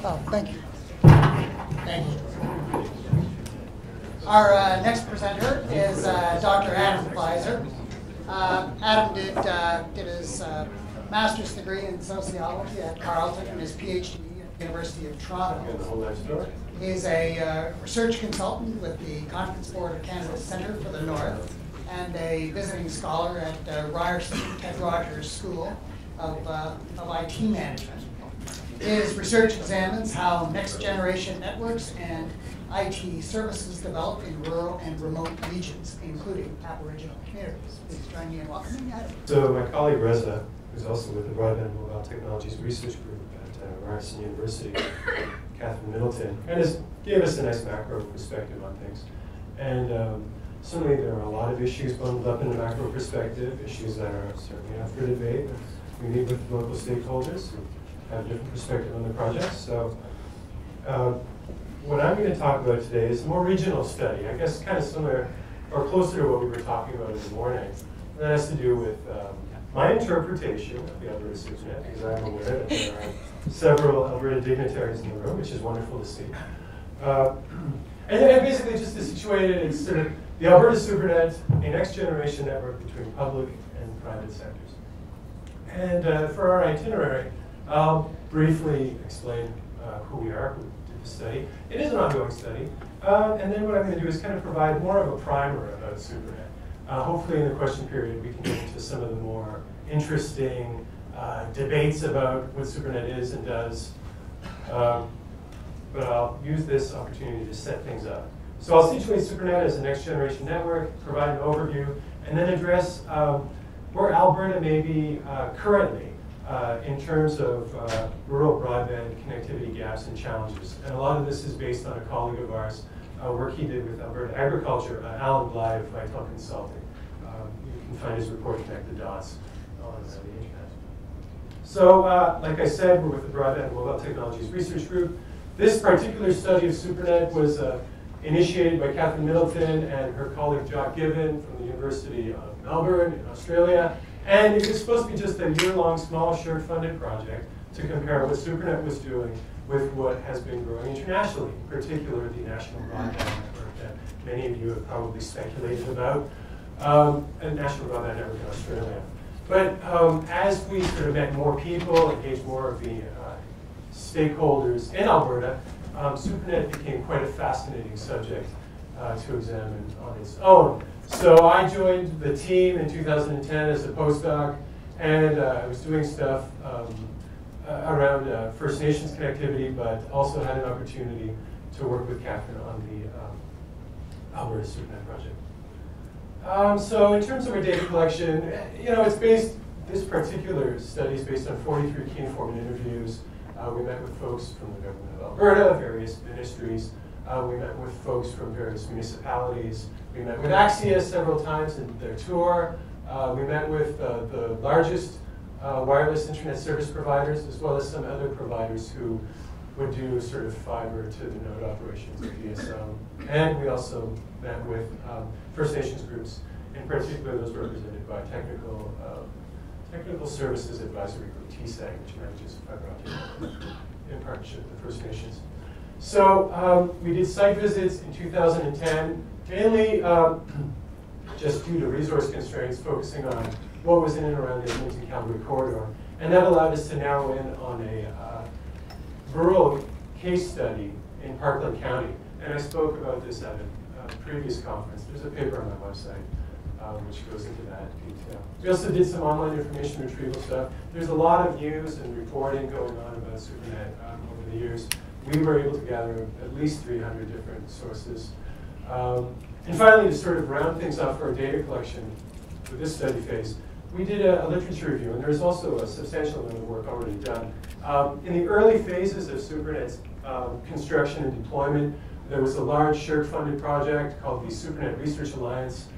Oh, thank you. Thank you. Our next presenter is Dr. Adam Fiser. Adam did his master's degree in sociology at Carleton and his PhD at the University of Toronto. He's a research consultant with the Conference Board of Canada's Centre for the North and a visiting scholar at Ryerson, Ted Rogers School of IT Management. His research examines how next-generation networks and IT services develop in rural and remote regions, including Aboriginal communities. Please join me in welcoming Adam. So my colleague Reza, who's also with the Broadband Mobile Technologies Research Group at Ryerson University, Catherine Middleton, gave us a nice macro perspective on things. And certainly there are a lot of issues bundled up in the macro perspective, issues that are certainly up for debate. We meet with local stakeholders who have a different perspective on the project. So what I'm going to talk about today is a more regional study, I guess kind of similar or closer to what we were talking about in the morning. And that has to do with my interpretation of the Alberta Super Net, because I'm aware that there are several Alberta dignitaries in the room, which is wonderful to see. And basically just to situate it, it's sort of the Alberta Super Net, a next-generation network between public and private sectors. And for our itinerary, I'll briefly explain who we are, who did the study. It is an ongoing study. And then what I'm going to do is kind of provide more of a primer about SuperNet. Hopefully in the question period, we can get into some of the more interesting debates about what SuperNet is and does. But I'll use this opportunity to set things up. So I'll situate SuperNet as a next-generation network, provide an overview, and then address where Alberta may be currently in terms of rural broadband connectivity gaps and challenges. And a lot of this is based on a colleague of ours, work he did with Alberta Agriculture, Alan Bly of Vital Consulting. You can find his report, Connect the Dots, on the internet. So, like I said, we're with the Broadband Mobile Technologies Research Group. This particular study of SuperNet was initiated by Catherine Middleton and her colleague Jock Given from the University of Melbourne in Australia. And it was supposed to be just a year-long, small, shared-funded project to compare what SuperNet was doing with what has been growing internationally, in particular the National Broadband Network that many of you have probably speculated about, a National Broadband Network in Australia. But as we sort of met more people, engaged more of the stakeholders in Alberta, SuperNet became quite a fascinating subject to examine on its own. So I joined the team in 2010 as a postdoc, and I was doing stuff around First Nations connectivity, but also had an opportunity to work with Catherine on the Alberta SuperNet project. So in terms of our data collection, it's based, this particular study is based on 43 key informant interviews. We met with folks from the government of Alberta, various ministries. We met with folks from various municipalities. We met with Axia several times in their tour. We met with the largest wireless internet service providers, as well as some other providers who would do sort of fiber to the node operations of DSO. And we also met with First Nations groups, in particular those represented by Technical Services Advisory Group, TSAG, which manages fiber optic in partnership with First Nations. So we did site visits in 2010, mainly just due to resource constraints, focusing on what was in and around the Edmonton-Calgary corridor. And that allowed us to narrow in on a rural case study in Parkland County. And I spoke about this at a previous conference. There's a paper on my website which goes into that detail. We also did some online information retrieval stuff. There's a lot of news and reporting going on about SuperNet over the years. We were able to gather at least 300 different sources. And finally, to sort of round things up for our data collection for this study phase, we did a literature review, and there's also a substantial amount of work already done. In the early phases of SuperNet's construction and deployment, there was a large shared-funded project called the SuperNet Research Alliance,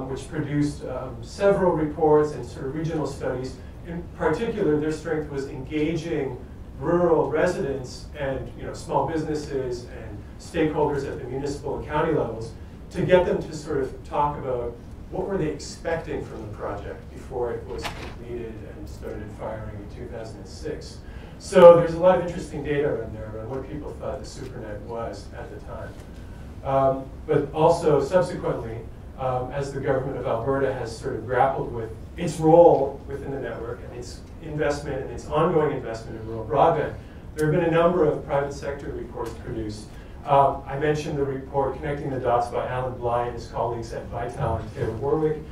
which produced several reports and sort of regional studies. In particular, their strength was engaging rural residents and small businesses and stakeholders at the municipal and county levels to get them to sort of talk about what were they expecting from the project before it was completed and started firing in 2006. So there's a lot of interesting data around there around what people thought the SuperNet was at the time. But also subsequently, as the government of Alberta has sort of grappled with its role within the network and its investment and its ongoing investment in rural broadband, there have been a number of private sector reports produced. I mentioned the report Connecting the Dots by Alan Bly and his colleagues at Vital and Taylor Warwick.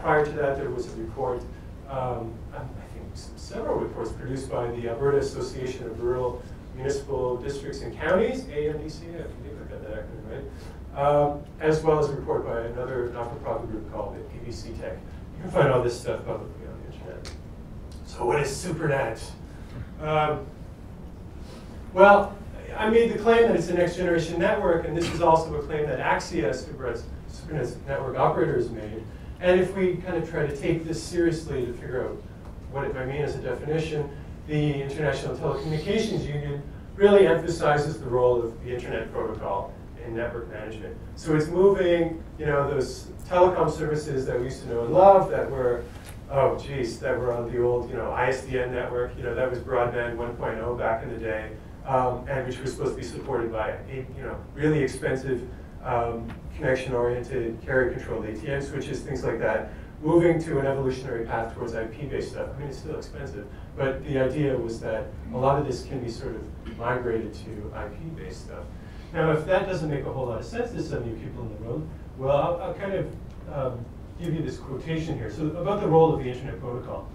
Prior to that, there was a report, I think several reports produced by the Alberta Association of Rural Municipal Districts and Counties, AMDC, I believe I got that acronym right, as well as a report by another not-for-profit group called ABC Tech. You can find all this stuff publicly on the internet. So what is SuperNet? Well, I made the claim that it's a next generation network, and this is also a claim that Axia, SuperNet's network operator, has made. And if we kind of try to take this seriously to figure out what it might mean as a definition, the International Telecommunications Union really emphasizes the role of the Internet Protocol in network management. So it's moving, those telecom services that we used to know and love that were, that were on the old, ISDN network. That was broadband 1.0 back in the day. And which was supposed to be supported by really expensive connection-oriented, carrier-controlled ATM switches, things like that, moving to an evolutionary path towards IP-based stuff. I mean, it's still expensive, but the idea was that a lot of this can be sort of migrated to IP-based stuff. Now, if that doesn't make a whole lot of sense to some of you people in the room, well, I'll kind of give you this quotation here. So about the role of the Internet Protocol.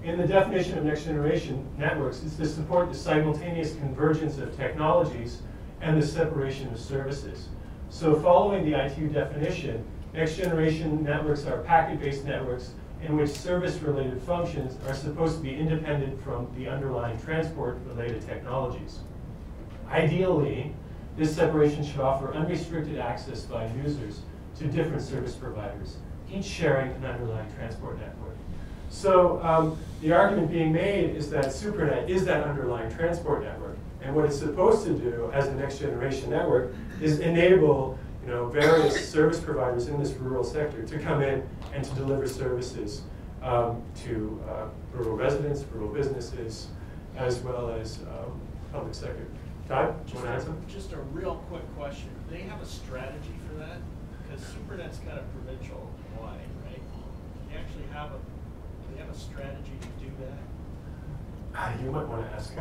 In the definition of next generation networks, it's to support the simultaneous convergence of technologies and the separation of services. So following the ITU definition, next generation networks are packet-based networks in which service-related functions are supposed to be independent from the underlying transport-related technologies. Ideally, this separation should offer unrestricted access by users to different service providers, each sharing an underlying transport network. So the argument being made is that SuperNet is that underlying transport network. And what it's supposed to do as a next generation network is enable various service providers in this rural sector to come in and to deliver services to rural residents, rural businesses, as well as public sector. Todd, do you want to add something? Just a real quick question. Do they have a strategy for that? Because SuperNet's kind of provincial wide, right? Do they actually have a strategy to do that? You might want to ask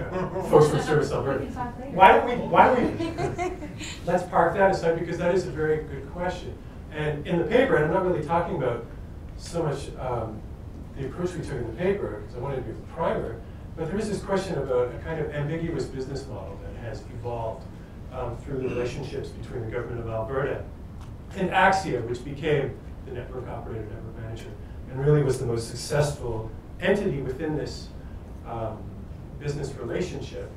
folks from Service Alberta. Why don't we let's park that aside, because that is a very good question. And in the paper, and I'm not really talking about so much the approach we took in the paper, because I wanted to be the primer, but there is this question about a kind of ambiguous business model that has evolved through the relationships between the government of Alberta and Axia, which became the network operator, network manager, and really was the most successful entity within this business relationship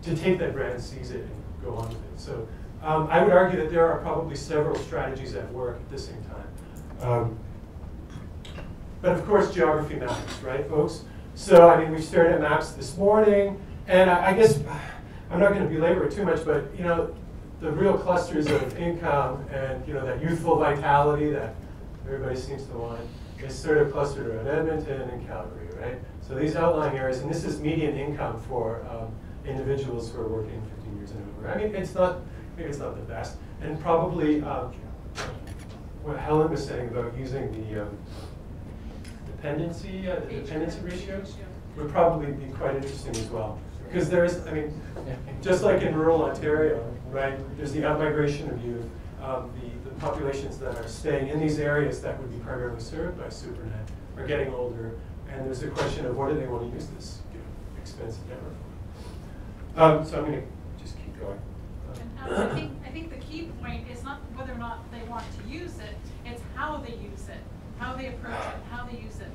to take that brand and seize it and go on with it. So I would argue that there are probably several strategies at work at the same time. But of course, geography matters, right, folks? So I mean, we stared at maps this morning, and I guess I'm not going to belabor it too much, but the real clusters of income and that youthful vitality that everybody seems to want is sort of clustered around Edmonton and Calgary, right? So these outlying areas, and this is median income for individuals who are working 15 years and over. I mean, maybe it's not the best, and probably what Helen was saying about using the dependency ratio would probably be quite interesting as well. Because there is, I mean, just like in rural Ontario, right, there's the outmigration of youth, the populations that are staying in these areas that would be primarily served by SuperNet are getting older, and there's a question of what do they want to use this expensive network for. So I'm going to just keep going. I think the key point is not whether or not they want to use it, it's how they use it, how they approach it, how they use it,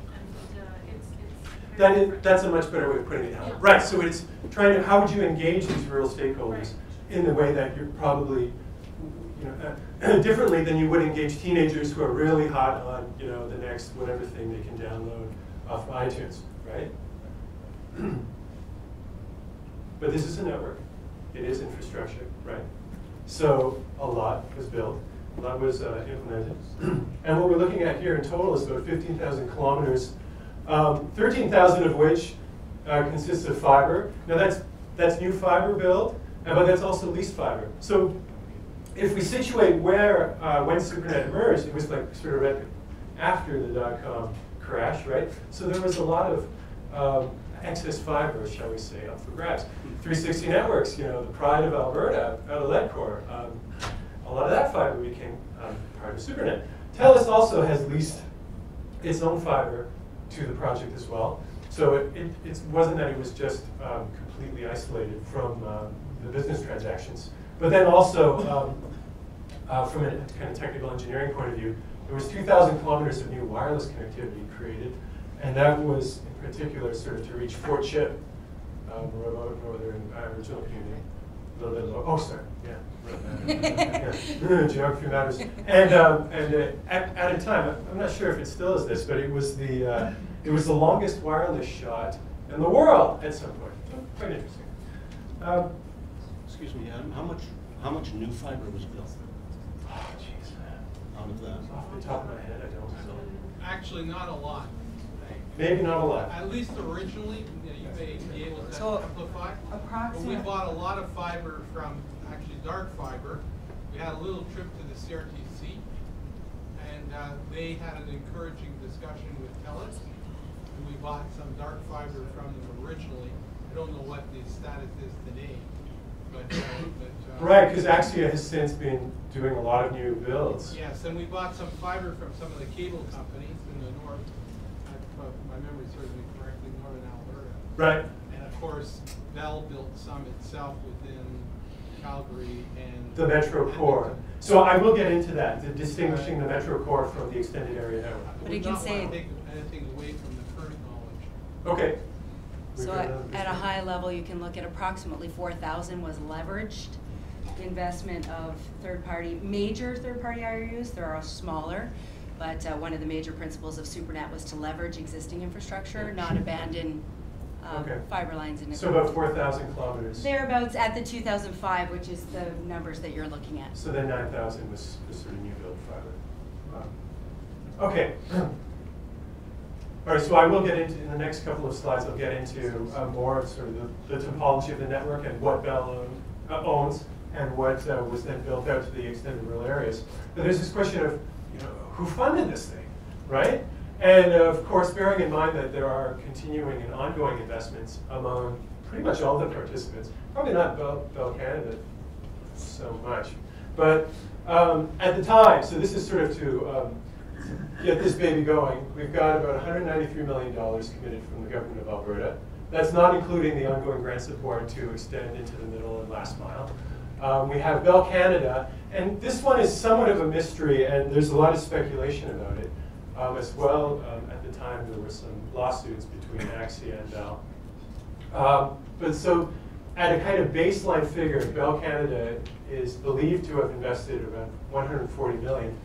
and that's a much better way of putting it. Yeah. Right, so it's trying to, how would you engage these rural stakeholders in the way that you're probably, differently than you would engage teenagers who are really hot on, the next whatever thing they can download off iTunes, right? But this is a network. It is infrastructure, right? So a lot was built, a lot was implemented. And what we're looking at here in total is about 15,000 kilometers, 13,000 of which consists of fiber. Now that's new fiber build, but that's also leased fiber. So if we situate where, when SuperNet emerged, it was like sort of right after the dot-com crash, right? So there was a lot of excess fiber, shall we say, up for grabs. 360 Networks, you know, the pride of Alberta, out of Ledcor. A lot of that fiber became part of SuperNet. TELUS also has leased its own fiber to the project as well. So it wasn't that it was just completely isolated from the business transactions. But then also, from a kind of technical engineering point of view, there was 2,000 kilometers of new wireless connectivity created, and that was in particular sort of to reach Fort Chip, remote northern Aboriginal community. A little bit low. Oh, sorry. Yeah. Geography matters. And at a time, I'm not sure if it still is this, but it was the longest wireless shot in the world at some point. So, quite interesting. Excuse me, Adam. How much new fiber was built? Oh, jeez. Out of that? Off the top of my head, I don't know. Actually, not a lot. Maybe not a lot. At least originally, you may be able to So, simplify. But we approximate. bought a lot of fiber from, actually dark fiber. We had a little trip to the CRTC, and they had an encouraging discussion with TELUS. And we bought some dark fiber from them originally. I don't know what the status is today. But Right, because Axia has since been doing a lot of new builds. yes, and we bought some fiber from some of the cable companies in the north. My memory serves me correctly, northern Alberta. Right. And of course, Bell built some itself within Calgary and The Metro Core. So I will get into that, the distinguishing the Metro Core from the extended area network. But you can say- I would not want to take anything away from the current knowledge. Okay. So at a high level, you can look at approximately 4,000 was leveraged investment of major third-party IRUs. There are smaller, but one of the major principles of SuperNet was to leverage existing infrastructure, not abandon Okay. fiber lines. In So about 4,000 kilometers. Thereabouts at the 2005, which is the numbers that you're looking at. So then 9,000 was sort of new build fiber. Okay. All right, so I will get into, in the next couple of slides, I'll get into more of sort of the topology of the network and what Bell owns and what was then built out to the extended rural areas. But there's this question of, you know, who funded this thing, right? And of course, bearing in mind that there are continuing and ongoing investments among pretty much all the participants, probably not Bell Canada so much, but at the time, so this is sort of to get this baby going, we've got about $193 million committed from the government of Alberta. That's not including the ongoing grant support to extend into the middle and last mile. We have Bell Canada, and this one is somewhat of a mystery, and there's a lot of speculation about it. As well, at the time, there were some lawsuits between Axia and Bell. But so, at a kind of baseline figure, Bell Canada is believed to have invested around $140 million.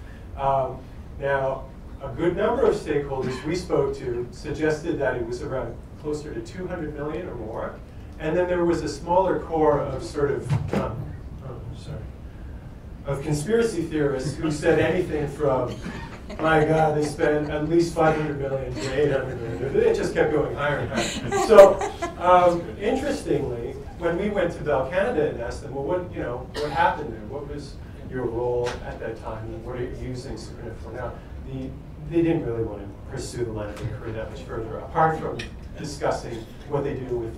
Now, a good number of stakeholders we spoke to suggested that it was around closer to 200 million or more. And then there was a smaller core of sort of, of conspiracy theorists who said anything from, my God, they spent at least 500 million to 800 million. It just kept going higher and higher. So, interestingly, when we went to Bell Canada and asked them, well, what happened there? What was your role at that time? And what are you using SuperNet for now? They didn't really want to pursue the line of inquiry that much further, apart from discussing what they do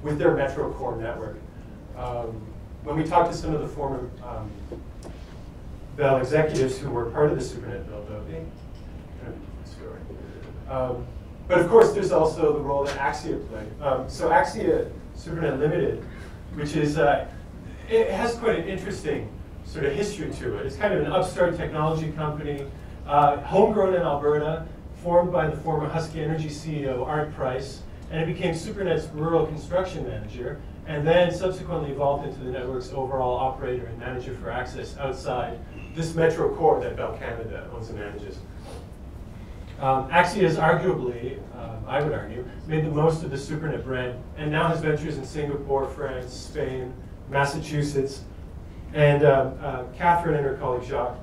with their Metro Core network. When we talked to some of the former Bell executives who were part of the SuperNet build, but of course, there's also the role that Axia played. So Axia SuperNet Limited, which is, it has quite an interesting sort of history to it. It's kind of an upstart technology company, homegrown in Alberta, formed by the former Husky Energy CEO, Art Price, and it became SuperNet's rural construction manager, and then subsequently evolved into the network's overall operator and manager for access outside this Metro Core that Bell Canada owns and manages. Axia has arguably, I would argue, made the most of the SuperNet brand, and now has ventures in Singapore, France, Spain, Massachusetts, and Catherine and her colleague Jacques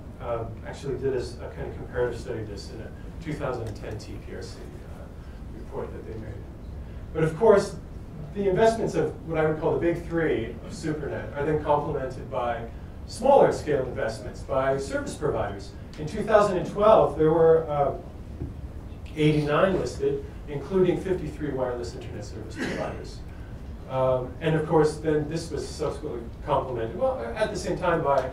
actually did a kind of comparative study of this in a 2010 TPRC report that they made. But of course, the investments of what I would call the big three of SuperNet are then complemented by smaller scale investments by service providers. In 2012, there were 89 listed, including 53 wireless internet service providers. And of course, then this was subsequently complemented, well, at the same time by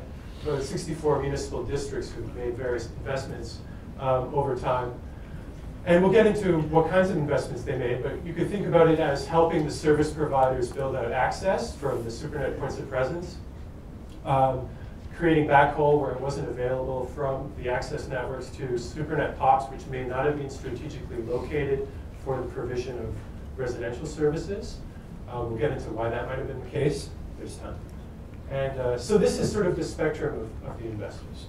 64 municipal districts who made various investments over time. And we'll get into what kinds of investments they made, but you could think about it as helping the service providers build out access from the SuperNet points of presence, creating backhaul where it wasn't available from the access networks to SuperNet POPs, which may not have been strategically located for the provision of residential services. We'll get into why that might have been the case. There's time. And so this is sort of the spectrum of the investors.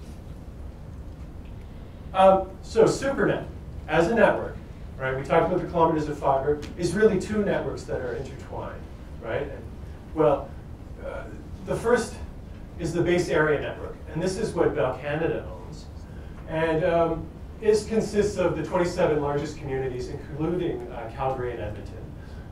So SuperNet, as a network, right? We talked about the kilometers of fiber, is really two networks that are intertwined, right? And, well, the first is the base area network, and this is what Bell Canada owns. And it consists of the 27 largest communities, including Calgary and Edmonton.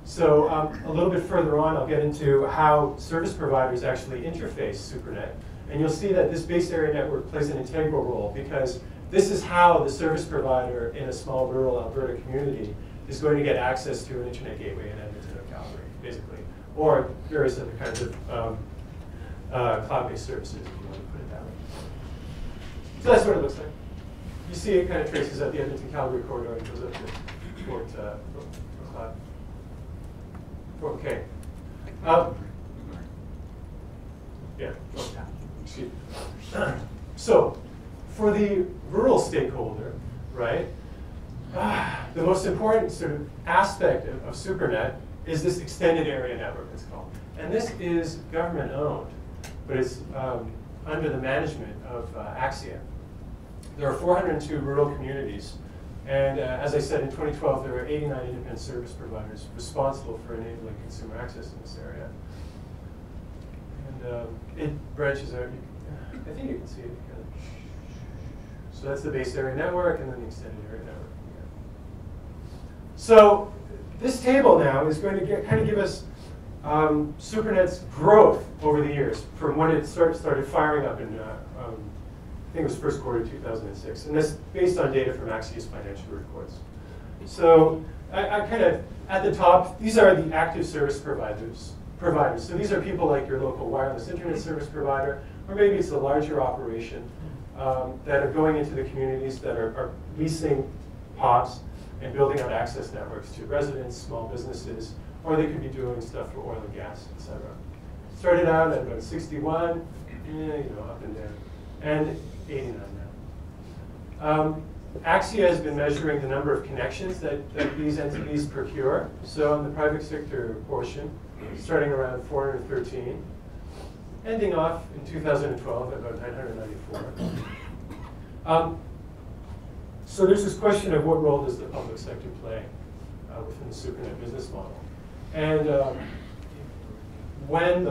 So a little bit further on, I'll get into how service providers actually interface SuperNet. And you'll see that this base area network plays an integral role, because this is how the service provider in a small rural Alberta community is going to get access to an internet gateway in Edmonton or Calgary, basically, or various other kinds of cloud-based services, if you want to put it that way. So that's what it looks like. You see it kind of traces at the Edmonton-Calgary corridor and goes up to Fort Cloud. Okay. Yeah. Excuse me. So, for the rural stakeholder, right, the most important sort of aspect of SuperNet is this extended area network, it's called. And this is government owned, but it's under the management of Axia. There are 402 rural communities. And as I said, in 2012, there were 89 independent service providers responsible for enabling consumer access in this area. And it branches out. I think you can see it. So that's the base area network, and then the extended area network. So this table now is going to kind of give us SuperNet's growth over the years from when it started firing up in I think it was first quarter 2006, and that's based on data from Axia's financial reports. So I kind of, at the top, these are the active service providers. So these are people like your local wireless internet service provider, or maybe it's a larger operation that are going into the communities that are leasing POPs and building out access networks to residents, small businesses, or they could be doing stuff for oil and gas, et cetera. Started out at about 61, up and down, and 89 now. Axia has been measuring the number of connections that these entities procure. So in the private sector portion, starting around 413, ending off in 2012 at about 994. So there's this question of what role does the public sector play within the SuperNet business model. And when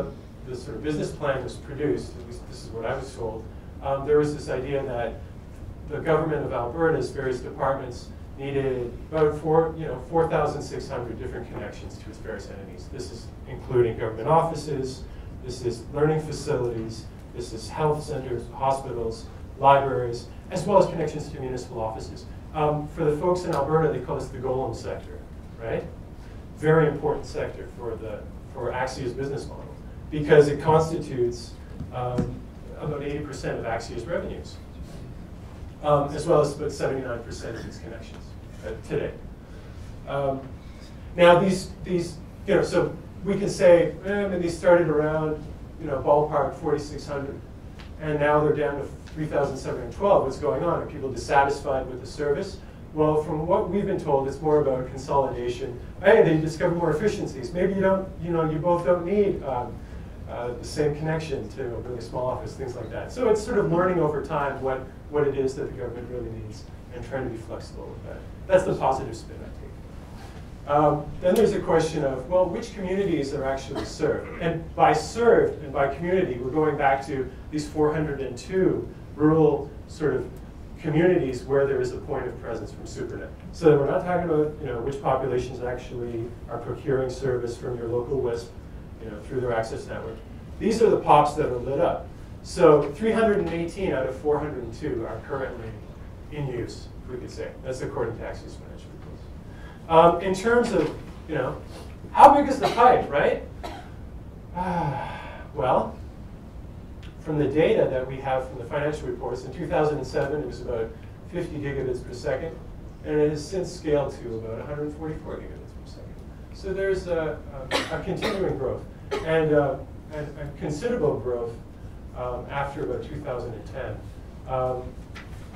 the sort of business plan was produced, at least this is what I was told, there was this idea that the government of Alberta's various departments needed about 4,600 different connections to its various entities. This is including government offices, this is learning facilities, this is health centers, hospitals, libraries, as well as connections to municipal offices. For the folks in Alberta, they call this the golem sector, right? Very important sector for Axia's business model, because it constitutes about 80% of Axia's revenues, as well as about 79% of its connections today. Now these, so we can say, these started around, ballpark 4,600, and now they're down to 3,712. What's going on? Are people dissatisfied with the service? Well, from what we've been told, it's more about consolidation. Hey, they discover more efficiencies. Maybe you both don't need the same connection to a really small office, things like that. So it's sort of learning over time what it is that the government really needs and trying to be flexible with that. That's the positive spin I take. Then there's a question of, well, which communities are actually served? And by served and by community, we're going back to these 402 rural sort of communities where there is a point of presence from SuperNet. So we're not talking about which populations actually are procuring service from your local WISP through their access network. These are the POPs that are lit up. So 318 out of 402 are currently in use, we could say. That's according to Axia's financial reports. In terms of, how big is the pipe, right? Well, from the data that we have from the financial reports, in 2007 it was about 50 gigabits per second, and it has since scaled to about 144 gigabits per second. So there's a continuing growth, and a considerable growth after about 2010.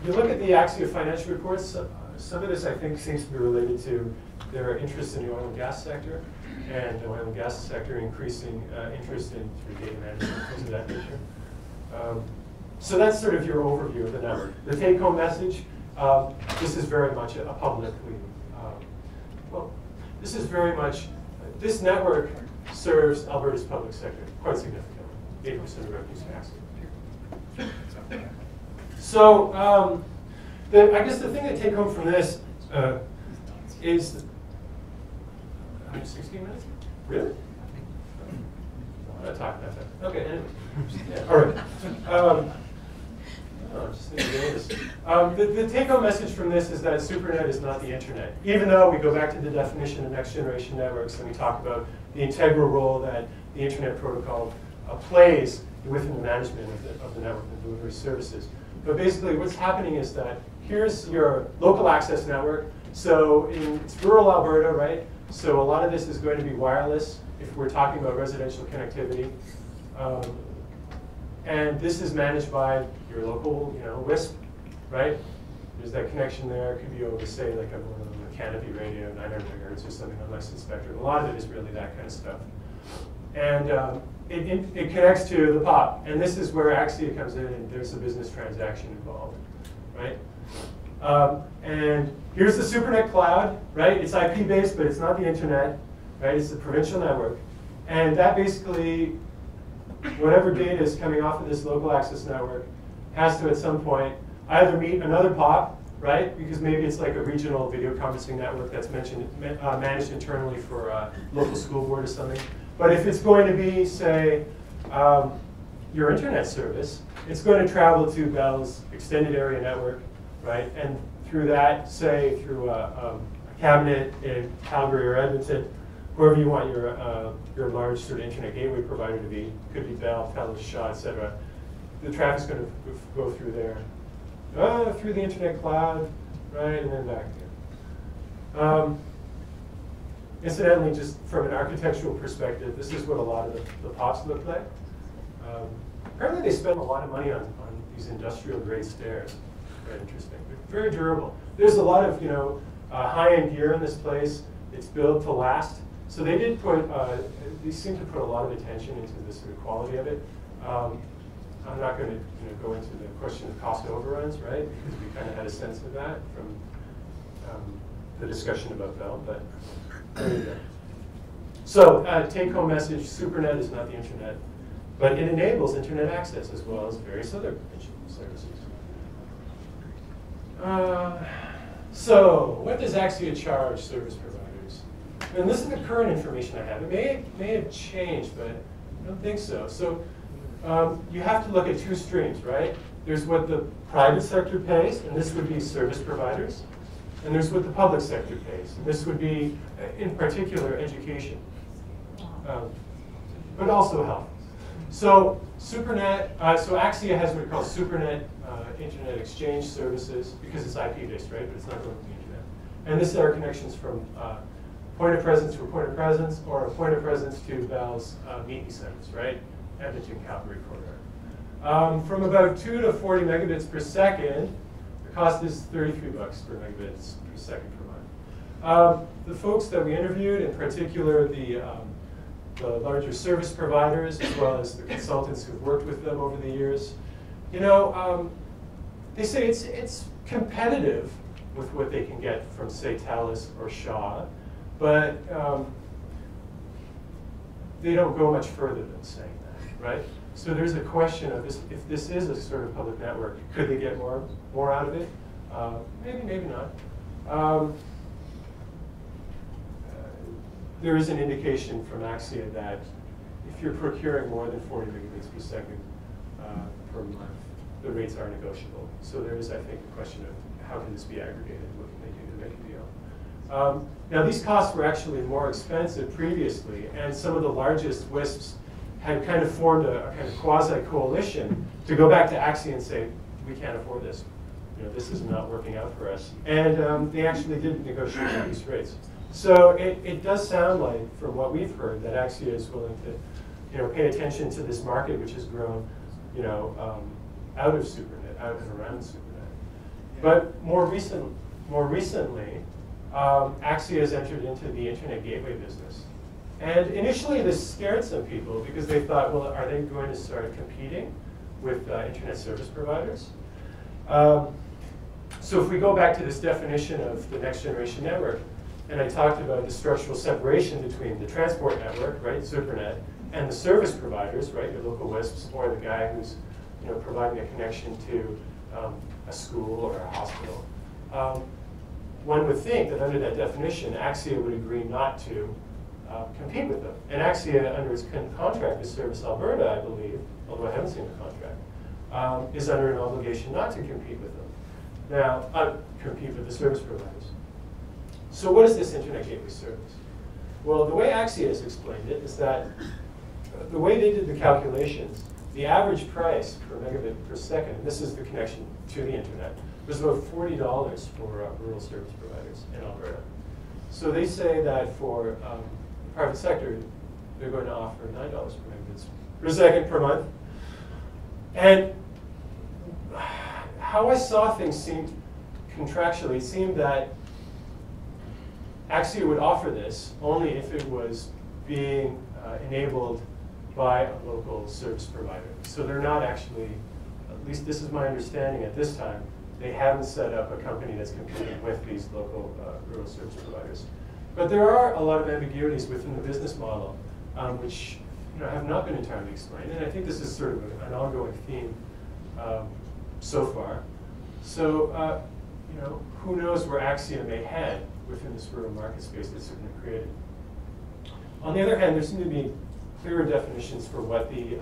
You look at the Axia financial reports, some of this I think seems to be related to their interest in the oil and gas sector, and the oil and gas sector increasing interest in through data management, things of that nature. So that's sort of your overview of the network. The take-home message, this is very much a publicly, this is very much, this network serves Alberta's public sector quite significantly, 80% of revenues from Axia. So I guess the thing to take home from this is, 16 minutes? Really? I'm not talking about that. Okay, anyway. Yeah, all right. Just think of this. The take-home message from this is that SuperNet is not the internet. Even though we go back to the definition of next generation networks and we talk about the integral role that the internet protocol plays within the management of the network and delivery services. But basically what's happening is that here's your local access network. So it's rural Alberta, right? So a lot of this is going to be wireless if we're talking about residential connectivity. And this is managed by your local, WISP, right? There's that connection there. It could be over, say, like a canopy radio, 900 megahertz or something, unlicensed spectrum. A lot of it is really that kind of stuff. And it connects to the POP. And this is where Axia comes in, and there's a business transaction involved, right? And here's the SuperNet cloud, right? It's IP-based, but it's not the internet, right? It's the provincial network. And that basically, whatever data is coming off of this local access network has to, at some point, either meet another POP, right? Because maybe it's like a regional video conferencing network that's managed internally for a local school board or something. But if it's going to be, say, your internet service, it's going to travel to Bell's extended area network, right? And through that, say, through a cabinet in Calgary or Edmonton, wherever you want your large sort of internet gateway provider to be, could be Bell, Telus, Shaw, et cetera. The traffic's going to go through there, through the internet cloud, right, and then back again. Incidentally, just from an architectural perspective, this is what a lot of the POPs look like. Apparently, they spend a lot of money on these industrial-grade stairs. Very interesting. They're very durable. There's a lot of high-end gear in this place. It's built to last. So they did put, they seem to put a lot of attention into the sort of quality of it. I'm not going to go into the question of cost overruns, right? Because we kind of had a sense of that from the discussion about Bell, but there you go. So take-home message, SuperNet is not the internet, but it enables internet access as well as various other provincial services. So what does Axia charge service providers? And this is the current information I have. It may have changed, but I don't think so. So you have to look at two streams, right? There's what the private sector pays, and this would be service providers. And there's what the public sector pays. And this would be, in particular, education, but also health. So SuperNet, so Axia has what it calls SuperNet Internet Exchange Services, because it's IP-based, right? But it's not going to the internet. And this are connections from point of presence to a point of presence, or a point of presence to Bell's meeting centers, right? Edmonton, Calgary, corridor. From about 2 to 40 megabits per second, the cost is $33 per megabits per second per month. The folks that we interviewed, in particular the larger service providers, as well as the consultants who've worked with them over the years, they say it's competitive with what they can get from, say, Telus or Shaw, but they don't go much further than saying that, right? So there's a question of this, if this is a sort of public network, could they get more out of it? Maybe, maybe not. There is an indication from Axia that if you're procuring more than 40 megabits per second per month, the rates are negotiable. So there is, I think, a question of how can this be aggregated? What can they do to make a deal? Now, these costs were actually more expensive previously, and some of the largest WISPs had kind of formed a kind of quasi-coalition to go back to Axia and say, we can't afford this. You know, this is not working out for us. And they actually did negotiate these rates. So it does sound like, from what we've heard, that Axia is willing to, pay attention to this market, which has grown, out of SuperNet, out and around SuperNet. But more recently, Axia has entered into the internet gateway business. And initially, this scared some people because they thought, well, are they going to start competing with internet service providers? So if we go back to this definition of the next generation network, and I talked about the structural separation between the transport network, right, SuperNet, and the service providers, right, your local WISPs, or the guy who's providing a connection to a school or a hospital. One would think that under that definition, Axia would agree not to compete with them. And Axia, under its contract with Service Alberta, I believe, although I haven't seen the contract, is under an obligation not to compete with them. Now, compete with the service providers. So what is this internet gateway service? Well, the way Axia has explained it is that the way they did the calculations, the average price per megabit per second, and this is the connection to the internet, was about $40 for rural service providers in Alberta. So they say that for the private sector, they're going to offer $9 per megabits per second per month. And how I saw things seemed contractually, it seemed that Axia would offer this only if it was being enabled by a local service provider. So they're not actually, at least this is my understanding at this time, they haven't set up a company that's competing with these local rural service providers. But there are a lot of ambiguities within the business model, which have not been entirely explained. And I think this is sort of an ongoing theme so far. So, who knows where Axia may head within this rural market space that's been created. On the other hand, there seem to be clearer definitions for what the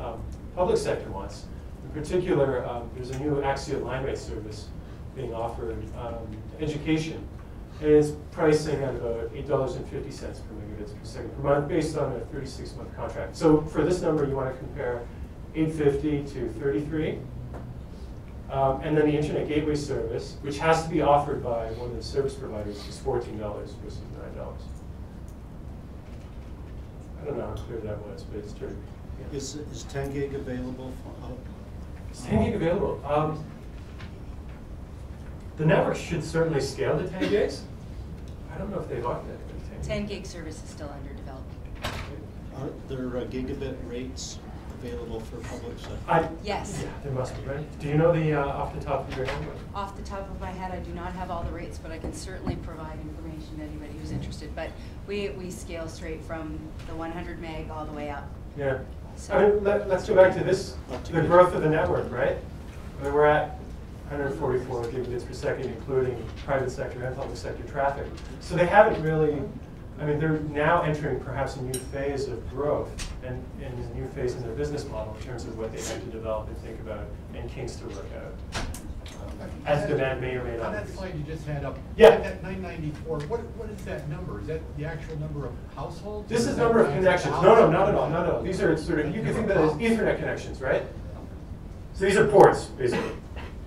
public sector wants. In particular, there's a new Axia line rate service being offered education. And it's pricing at about $8.50 per megabits per second per month based on a 36-month contract. So for this number, you want to compare $8.50 to $33. And then the internet gateway service, which has to be offered by one of the service providers, is $14 versus $9. I don't know how clear that was, but it's true. Yeah. Is 10 gig available for Is 10 gig available? The network should certainly scale to 10 gigs. I don't know if they've offered that to 10 gig service is still under development. Are there gigabit rates available for public sector? Yes. Yeah, there must be, right? Do you know the off the top of your head? Off the top of my head, I do not have all the rates, but I can certainly provide information to anybody who's interested. But we scale straight from the 100 meg all the way up. Yeah. So I mean, let's go back to this, the growth of the network, right? I mean, we're at 144 gigabits per second, including private sector and public sector traffic. So they haven't really, I mean, they're now entering perhaps a new phase of growth and a new phase in their business model in terms of what they have to develop and think about and kinks to work out. As demand may or may not. On that slide you just had up, yeah. That 994, what is that number? Is that the actual number of households? This is number of connections. No, not at all. No. These are sort of, you can think of that as Ethernet connections, right? So these are ports, basically,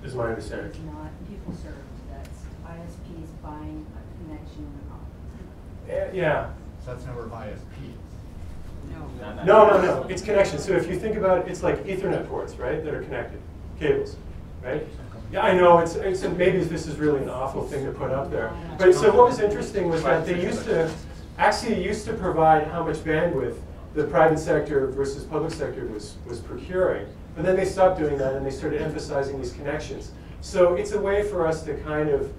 is my understanding. it's not people served. That's ISPs buying a connection in an Yeah. So that's number of ISPs. No. No. It's connections. So if you think about it, it's like Ethernet ports, right, that are connected, cables, right? Yeah, I know. It's maybe this is really an awful thing to put up there. But so what was interesting was that they Axia used to provide how much bandwidth the private sector versus public sector was procuring. But then they stopped doing that and they started emphasizing these connections. So it's a way for us to kind of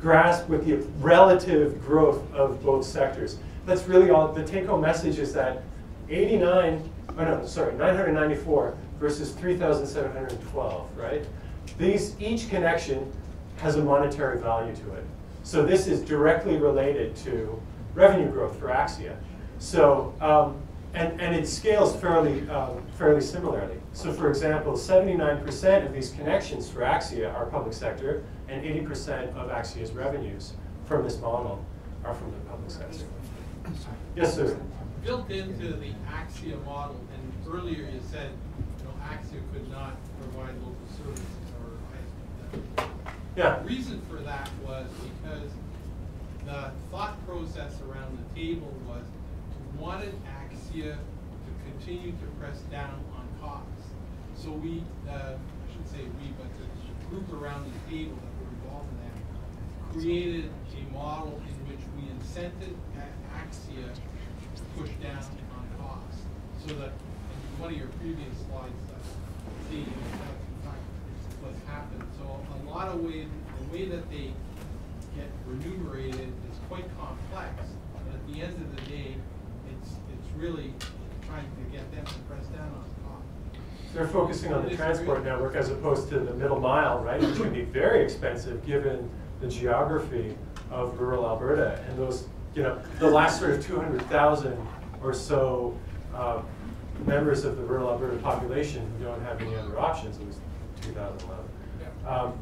grasp with the relative growth of both sectors. That's really all. The take-home message is that 89 oh no, sorry, 994 versus 3,712, right? Each connection has a monetary value to it. So this is directly related to revenue growth for Axia. So, and it scales fairly similarly. So for example, 79% of these connections for Axia are public sector, and 80% of Axia's revenues from this model are from the public sector. Yes, sir? Built into the Axia model, and earlier you said, Axia could not provide local services or Yeah. The reason for that was because the thought process around the table was wanted Axia to continue to press down on costs. So we, I shouldn't say we, but the group around the table that were involved in that created a model in which we incented Axia to push down on costs. So that in one of your previous slides, see that's in fact what's happened. So a lot of ways, the way that they get remunerated is quite complex. But at the end of the day, it's really trying to get them to press down on costs. They're focusing on the transport network as opposed to the middle mile, right? Which can be very expensive given the geography of rural Alberta and those, the last sort of 200,000 or so members of the rural Alberta population who don't have any other options. It was 2011.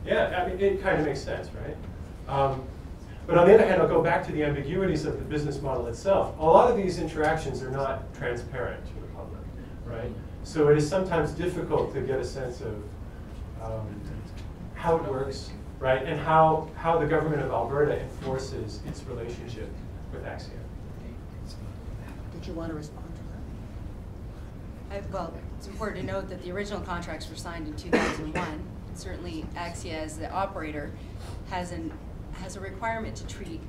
Yeah, I mean, it kind of makes sense, right? But on the other hand, I'll go back to the ambiguities of the business model itself. A lot of these interactions are not transparent to the public, right? So it is sometimes difficult to get a sense of how it works, right? And how the government of Alberta enforces its relationship with Axia. Did you want to respond to that? Well, it's important to note that the original contracts were signed in 2001. Certainly, Axia, as the operator, has a requirement to treat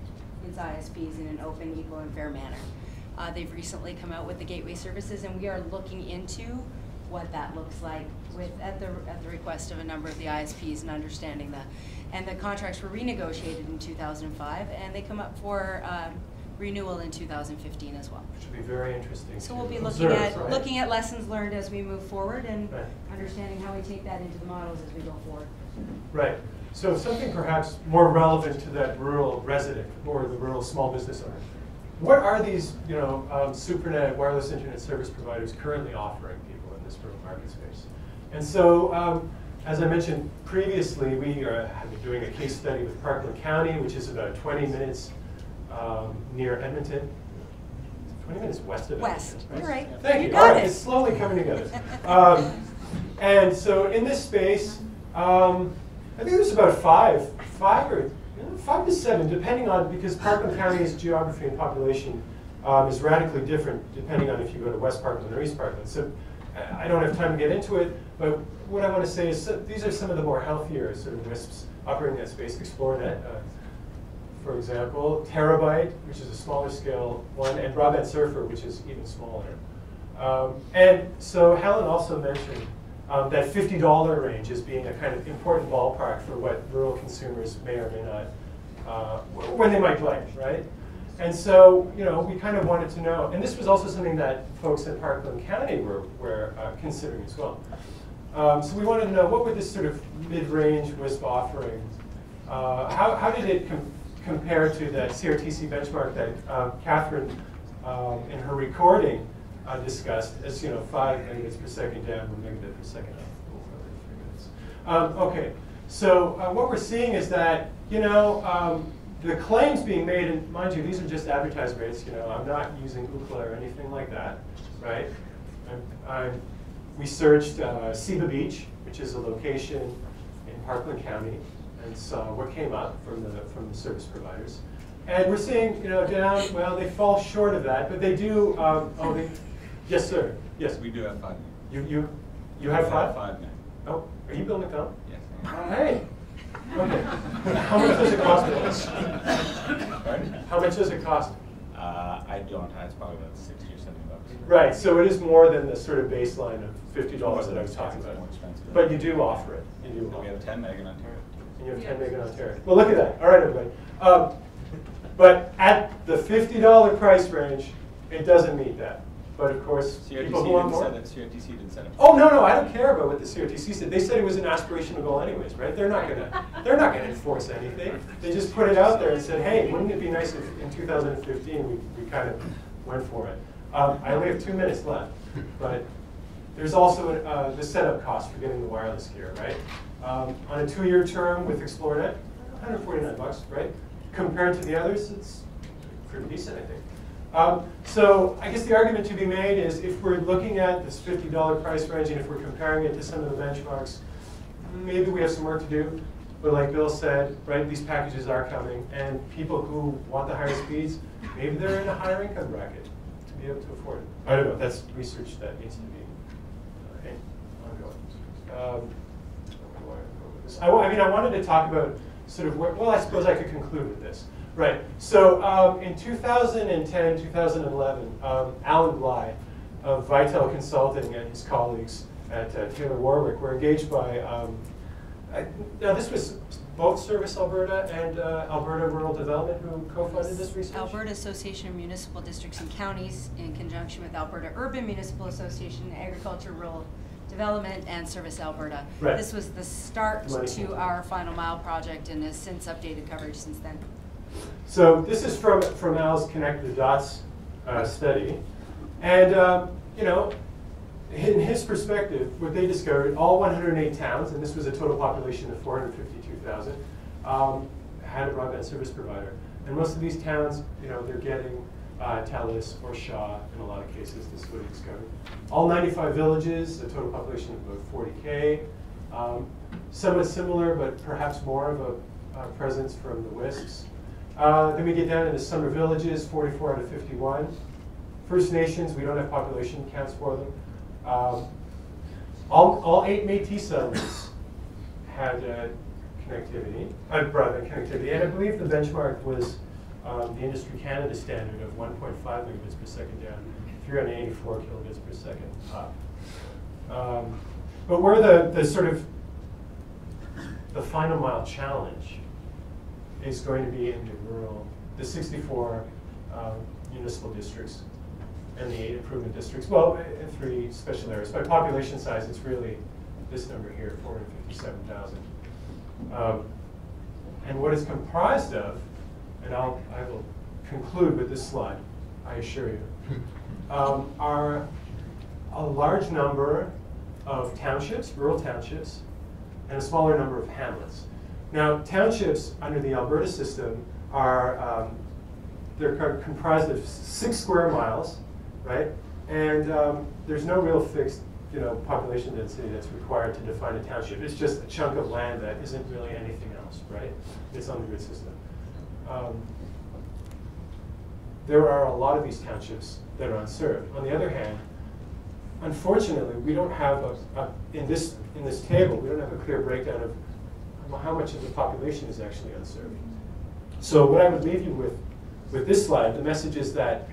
its ISPs in an open, equal, and fair manner. They've recently come out with the gateway services, and we are looking into what that looks like at the request of a number of the ISPs and understanding that. And the contracts were renegotiated in 2005, and they come up for renewal in 2015 as well. Which would be very interesting. So we'll be observe, looking at lessons learned as we move forward and right. understanding how we take that into the models as we go forward. Right. So something perhaps more relevant to that rural resident or the rural small business owner. What are these, SuperNet wireless internet service providers currently offering people in this rural market space? And so, as I mentioned previously, we have been doing a case study with Parkland County, which is about 20 minutes near Edmonton. 20 minutes west of West. Edmonton. You're right. Thank you. You got All right, it. it's slowly coming together. And so in this space, I think there's about five to seven, depending on, because Parkland County's geography and population is radically different depending on if you go to West Parkland or East Parkland. So I don't have time to get into it, but what I want to say is these are some of the more healthier sort of WISPs operating in that space. ExploreNet, for example, Terabyte, which is a smaller scale one, and Broadband Surfer, which is even smaller. And so Helen also mentioned that $50 range as being a kind of important ballpark for what rural consumers may or may not, when they might like, right? And so, we kind of wanted to know, and this was also something that folks in Parkland County were considering as well. So we wanted to know, what would this sort of mid-range WISP offering, how did it compare to that CRTC benchmark that Catherine, in her recording, discussed as 5 megabits per second down, 1 megabit per second up. Okay, so what we're seeing is that the claims being made, and mind you, these are just advertised rates. I'm not using Ookla or anything like that, right? We searched Seba Beach, which is a location in Parkland County, and saw what came up from the service providers. And we're seeing, down. Well, they fall short of that, but they do. Yes, sir. Yes. We do have 5 meg. You have 5? 5 meg. Oh, are you building a phone? Yes. Hey. Okay. How much does it cost? Pardon? How much does it cost? I don't. It's probably about $60 or $70. Right. So it is more than the sort of baseline of $50 that I was talking about. More expensive. But you do offer it. You do. We have 10 meg in Ontario. And you have 10 meg in Ontario. Well, look at that. All right, everybody. But at the $50 price range, it doesn't meet that. But of course, people who want more. CRTC didn't set it. Oh no, I don't care about what the CRTC said. They said it was an aspirational goal anyways, right? They're not gonna enforce anything. They just put it out there and said, hey, wouldn't it be nice if in 2015 we kind of went for it. I only have 2 minutes left, but there's also the setup cost for getting the wireless gear, right? On a 2-year term with XploreNet, $149, right? Compared to the others, it's pretty decent, I think. So I guess the argument to be made is if we're looking at this $50 price range and if we're comparing it to some of the benchmarks, maybe we have some work to do. But like Bill said, right, these packages are coming, and people who want the higher speeds, maybe they're in a higher income bracket to be able to afford it. I don't know. That's research that needs to be ongoing. I mean, I wanted to talk about sort of where, well, I suppose I could conclude with this. Right, so in 2010, 2011, Alan Bly of Vitel Consulting and his colleagues at Taylor Warwick were engaged by, now this was both Service Alberta and Alberta Rural Development who co-funded this research? Alberta Association of Municipal Districts and Counties in conjunction with Alberta Urban Municipal Association, Agriculture, Rural Development, and Service Alberta. Right. This was the start to our Final Mile project and has since updated coverage since then. So this is from Al's Connect the Dots study. And you know, in his perspective, what they discovered, all 108 towns, and this was a total population of 452,000, had a broadband service provider. And most of these towns, you know, they're getting TELUS or Shaw in a lot of cases. This is what he discovered. All 95 villages, a total population of about 40K. Somewhat similar, but perhaps more of a presence from the WISPs. Then we get down into summer villages, 44 out of 51. First Nations, we don't have population counts for them. All 8 Métis settlements had connectivity, broadband connectivity, and I believe the benchmark was the Industry Canada standard of 1.5 megabits per second down, 384 kilobits per second up. But where the sort of the final mile challenge is going to be in the 64 municipal districts and the 8 improvement districts. Well, and 3 special areas. By population size, it's really this number here, 457,000. And what it's comprised of, and I will conclude with this slide, I assure you, are a large number of townships, rural townships, and a smaller number of hamlets. Now, townships under the Alberta system are, they're comprised of 6 square miles, right? And there's no real fixed, you know, population density that's required to define a township. It's just a chunk of land that isn't really anything else, right? It's on the grid system. There are a lot of these townships that are unserved. On the other hand, unfortunately, we don't have in this table, we don't have a clear breakdown of how much of the population is actually unserved. So what I would leave you with this slide, the message is that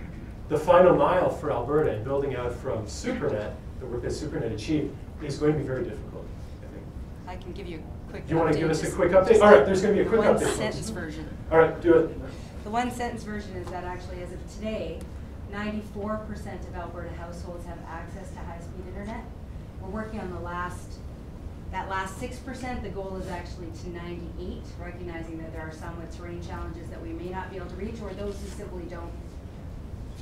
the final mile for Alberta and building out from SuperNet, the work that SuperNet achieved, is going to be very difficult, I think. I can give you a quick update. Do you want to give us a quick update? All right, there's going to be a quick update. One sentence version. All right, do it. The one sentence version is that actually, as of today, 94% of Alberta households have access to high-speed internet. We're working on that last 6%. The goal is actually to 98, recognizing that there are some with terrain challenges that we may not be able to reach, or those who simply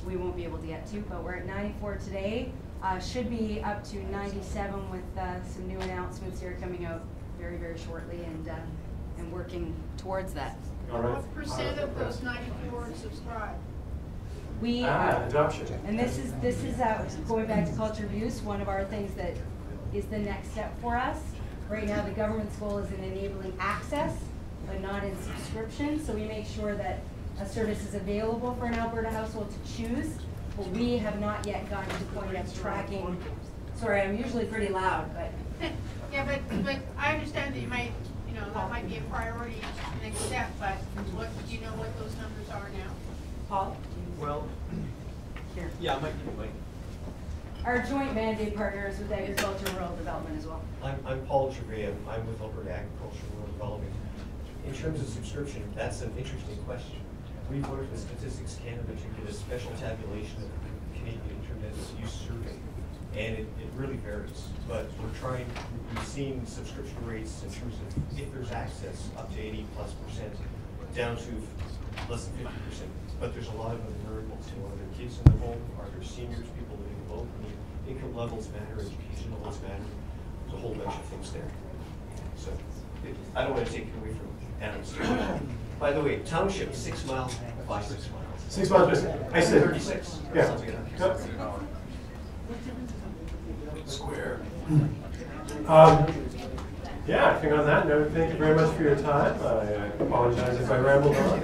we won't be able to get to. But we're at 94 today. Should be up to 97 with some new announcements here coming out very, very shortly, and working towards that. All right. What percent of those 94 subscribe? We adoption. And this is going back to culture of use. One of our things that is the next step for us. Right now, the government's goal is in enabling access, but not in subscription. So we make sure that a service is available for an Alberta household to choose. But we have not yet gotten to the point of tracking. Sorry, I'm usually pretty loud, but yeah, but I understand that you might, that might be a priority next step. But do you know what those numbers are now? Paul. Well, here. Yeah, Mike. Our joint mandate partners with Agriculture and Rural Development as well. I'm Paul Trevea. I'm with Alberta Agriculture and Rural Development. In terms of subscription, that's an interesting question. We've worked with Statistics Canada to get a special tabulation of Canadian internet use survey, and it really varies. But we've seen subscription rates in terms of if there's access up to 80+%, down to less than 50%. But there's a lot of other variables. Are there kids in the home? Are there seniors, people living alone? I mean, income levels matter, education levels matter. There's a whole bunch of things there. So I don't want to take away from Adam's. By the way, township 6 miles by 6 miles. 6 miles. I said 36. Yeah. Something like Yep. that. Square. Yeah, I think on that note, thank you very much for your time. I apologize if I rambled on.